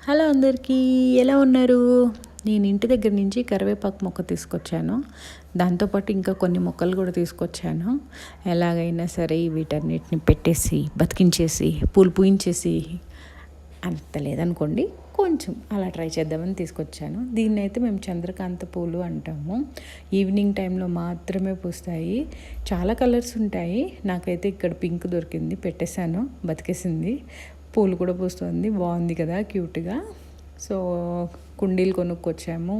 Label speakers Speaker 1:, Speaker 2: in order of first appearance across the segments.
Speaker 1: Hello అందరికీ, ఎలా ఉన్నారు? నేను ఇంటి దగ్గర నుంచి కరివేపాకు మొక్క తీసుకొచ్చాను. దాంతోపాటు ఇంకా కొన్ని మొక్కలు కూడా తీసుకొచ్చాను. ఎలాగైనా సరే వీటన్నిటిని పెట్టేసి బతికించేసి పూలు పూయించేసి, అంత లేదనుకోండి కొంచెం అలా ట్రై చేద్దామని తీసుకొచ్చాను. దీన్ని అయితే మేము చంద్రకాంత పూలు అంటాము. ఈవినింగ్ టైంలో మాత్రమే పూస్తాయి. చాలా కలర్స్ ఉంటాయి. నాకైతే ఇక్కడ పింక్ దొరికింది, పెట్టేశాను, బతికేసింది. పూలు కూడా పూస్తుంది, బాగుంది కదా, క్యూట్గా. సో కుండీలు కొనుక్కొచ్చాము.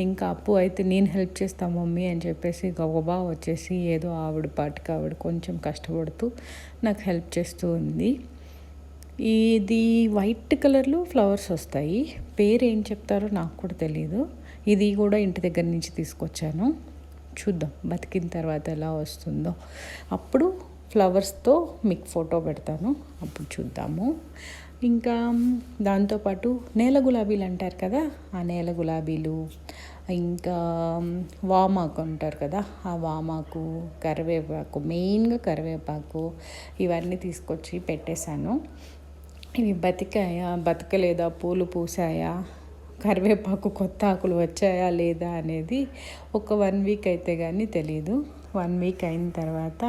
Speaker 1: ఇంకా అప్పు అయితే నేను హెల్ప్ చేస్తాను మమ్మీ అని చెప్పేసి గబగబా వచ్చేసి ఏదో ఆవిడ పాటికి ఆవిడ కొంచెం కష్టపడుతూ నాకు హెల్ప్ చేస్తూ ఉంది. ఇది వైట్ కలర్లో ఫ్లవర్స్ వస్తాయి. పేరు ఏం చెప్తారో నాకు కూడా తెలియదు. ఇది కూడా ఇంటి దగ్గర నుంచి తీసుకొచ్చాను. చూద్దాం బతికిన తర్వాత ఎలా వస్తుందో. అప్పుడు ఫ్లవర్స్తో మీకు ఫోటో పెడతాను, అప్పుడు చూద్దాము. ఇంకా దాంతోపాటు నేల గులాబీలు అంటారు కదా, ఆ నేల గులాబీలు, ఇంకా వామాకు అంటారు కదా, ఆ వామాకు, కరివేపాకు, మెయిన్గా కరివేపాకు, ఇవన్నీ తీసుకొచ్చి పెట్టేశాను. ఇవి బతకలేదా, పూలు పూసాయా, కరివేపాకు కొత్త ఆకులు వచ్చాయా లేదా అనేది ఒక 1 వీక్ అయితే కానీ తెలీదు. 1 వీక్ అయిన తర్వాత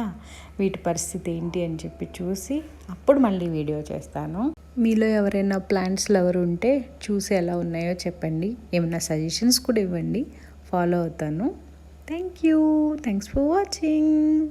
Speaker 1: వీటి పరిస్థితి ఏంటి అని చెప్పి చూసి అప్పుడు మళ్ళీ వీడియో చేస్తాను. మీలో ఎవరైనా ప్లాంట్స్ లవర్ ఉంటే చూసి ఎలా ఉన్నాయో చెప్పండి. ఏమైనా సజెషన్స్ కూడా ఇవ్వండి, ఫాలో అవుతాను. Thanks for watching.